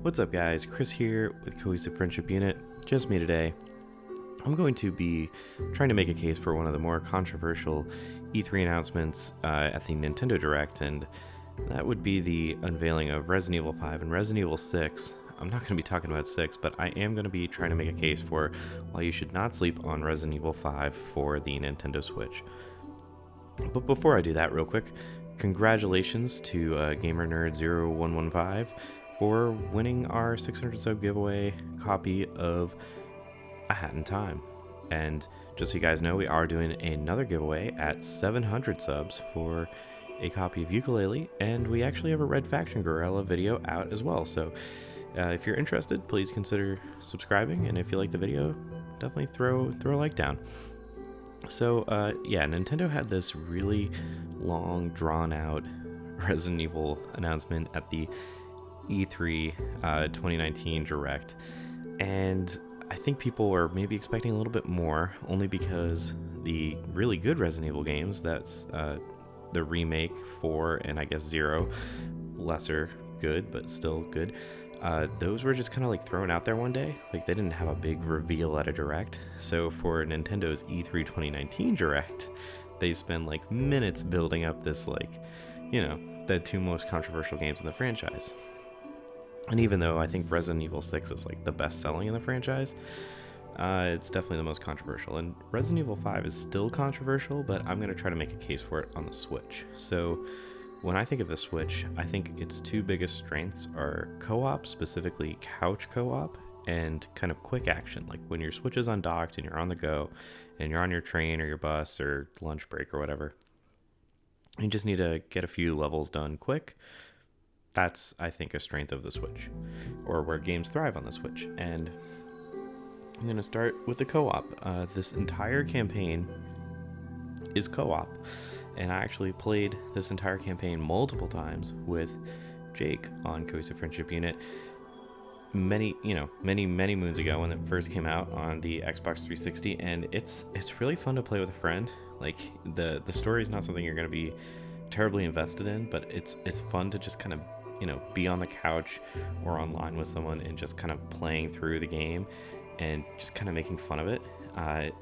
What's up guys, Chris here with Cohesive Friendship Unit. Just me today. I'm going to be trying to make a case for one of the more controversial E3 announcements at the Nintendo Direct, and that would be the unveiling of Resident Evil 5 and Resident Evil 6. I'm not going to be talking about 6, but I am going to be trying to make a case for why you should not sleep on Resident Evil 5 for the Nintendo Switch. But before I do that, real quick, congratulations to GamerNerd0115 for winning our 600 sub giveaway copy of A Hat in Time. And just so you guys know, we are doing another giveaway at 700 subs for a copy of Yooka-Laylee, and we actually have a Red Faction Gorilla video out as well. So if you're interested, please consider subscribing, and if you like the video, definitely throw a like down. So yeah, Nintendo had this really long, drawn-out Resident Evil announcement at the E3 2019 Direct, and I think people were maybe expecting a little bit more, only because the really good Resident Evil games, that's the remake 4 and I guess 0, lesser good but still good, those were just kind of like thrown out there one day. Like, they didn't have a big reveal at a Direct. So for Nintendo's E3 2019 Direct, they spend like minutes building up this, like, you know, the two most controversial games in the franchise. And even though I think Resident Evil 6 is like the best selling in the franchise, it's definitely the most controversial. And Resident Evil 5 is still controversial, but I'm going to try to make a case for it on the Switch. So when I think of the Switch, I think its two biggest strengths are co-op, specifically couch co-op, and kind of quick action. Like when your Switch is undocked and you're on the go, and you're on your train or your bus or lunch break or whatever, you just need to get a few levels done quick. That's, I think, a strength of the Switch, or where games thrive on the Switch. And I'm going to start with the co-op. This entire campaign is co-op, and I actually played this entire campaign multiple times with Jake on Cohesive Friendship Unit many moons ago when it first came out on the Xbox 360, and it's really fun to play with a friend. Like, the story is not something you're going to be terribly invested in, but it's fun to just kind of, you know, be on the couch or online with someone and just kind of playing through the game and just kind of making fun of it,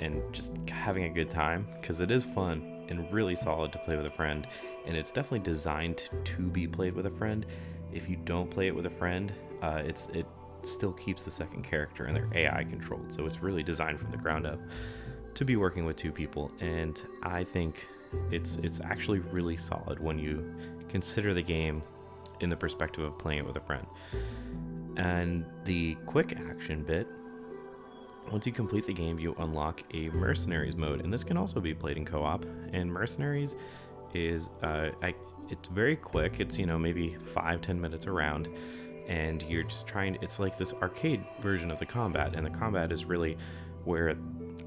and just having a good time, because it is fun and really solid to play with a friend, and it's definitely designed to be played with a friend. If you don't play it with a friend, it still keeps the second character and they're AI controlled, so it's really designed from the ground up to be working with two people, and I think it's actually really solid when you consider the game in the perspective of playing it with a friend. And the quick action bit, once you complete the game, you unlock a Mercenaries mode, and this can also be played in co-op. And Mercenaries is it's very quick. It's, you know, maybe 5-10 minutes around, and you're just it's like this arcade version of the combat, and the combat is really where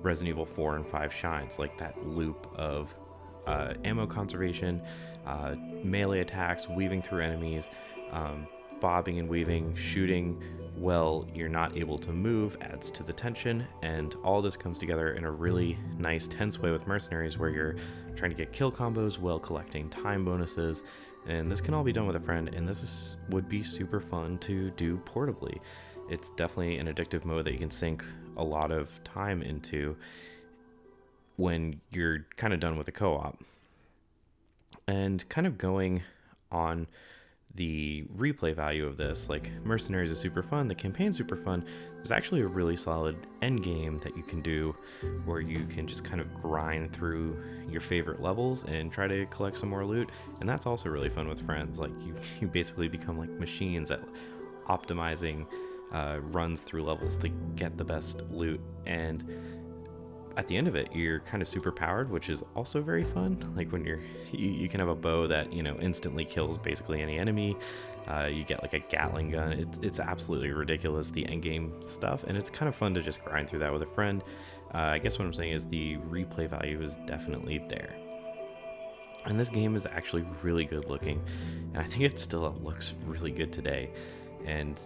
Resident Evil 4 and 5 shines, like that loop of ammo conservation, melee attacks, weaving through enemies, bobbing and weaving, shooting while you're not able to move adds to the tension, and all this comes together in a really nice tense way with Mercenaries, where you're trying to get kill combos while collecting time bonuses, and this can all be done with a friend, and would be super fun to do portably. It's definitely an addictive mode that you can sink a lot of time into when you're kind of done with the co-op. And kind of going on the replay value of this, like, Mercenaries is super fun, the campaign's super fun. There's actually a really solid end game that you can do where you can just kind of grind through your favorite levels and try to collect some more loot, and that's also really fun with friends. Like, you basically become like machines at optimizing runs through levels to get the best loot, and at the end of it, you're kind of super powered, which is also very fun. Like, when you can have a bow that, you know, instantly kills basically any enemy. You get like a Gatling gun. It's absolutely ridiculous, the end game stuff, and it's kind of fun to just grind through that with a friend. I guess what I'm saying is the replay value is definitely there. And this game is actually really good looking, and I think it still looks really good today. And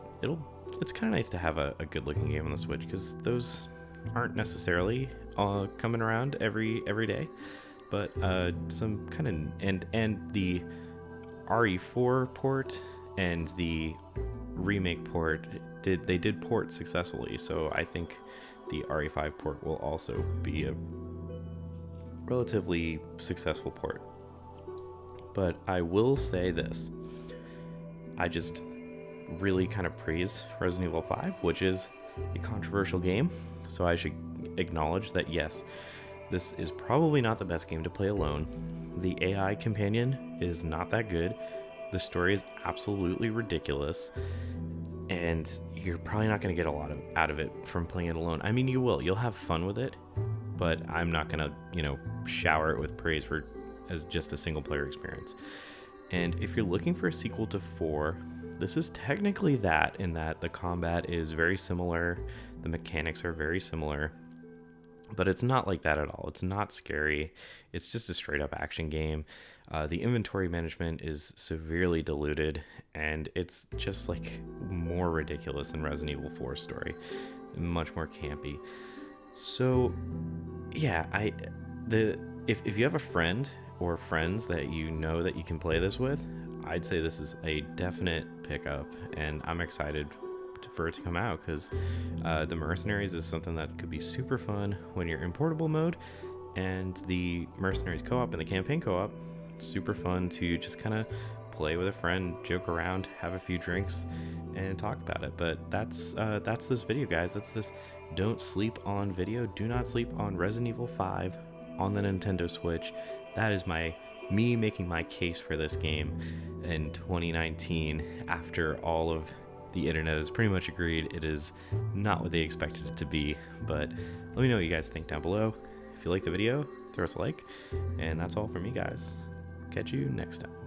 it's kind of nice to have a good looking game on the Switch, because those aren't necessarily coming around every day, but some kind of and the RE4 port and the remake port did port successfully, so I think the RE5 port will also be a relatively successful port. But I will say this, I just really kind of praised Resident Evil 5, which is a controversial game, so I should acknowledge that yes, this is probably not the best game to play alone. The AI companion is not that good. The story is absolutely ridiculous, and you're probably not going to get a lot out of it from playing it alone. I mean, you'll have fun with it, but I'm not going to, shower it with praise as just a single player experience. And if you're looking for a sequel to 4, this is technically that, in that the combat is very similar, the mechanics are very similar, but it's not like that at all. It's not scary. It's just a straight up action game. The inventory management is severely diluted, and it's just like more ridiculous than Resident Evil 4's story. Much more campy. So yeah, if you have a friend or friends that you know that you can play this with, I'd say this is a definite pickup, and I'm excited for it to come out, because the Mercenaries is something that could be super fun when you're in portable mode, and the Mercenaries co-op and the campaign co-op, super fun to just kind of play with a friend, joke around, have a few drinks, and talk about it. But that's this video, guys. That's this don't sleep on video. Do not sleep on Resident Evil 5 on the Nintendo Switch. That is me making my case for this game in 2019, after all of the internet has pretty much agreed it is not what they expected it to be. But let me know what you guys think down below. If you like the video, throw us a like, and that's all from me, guys. Catch you next time.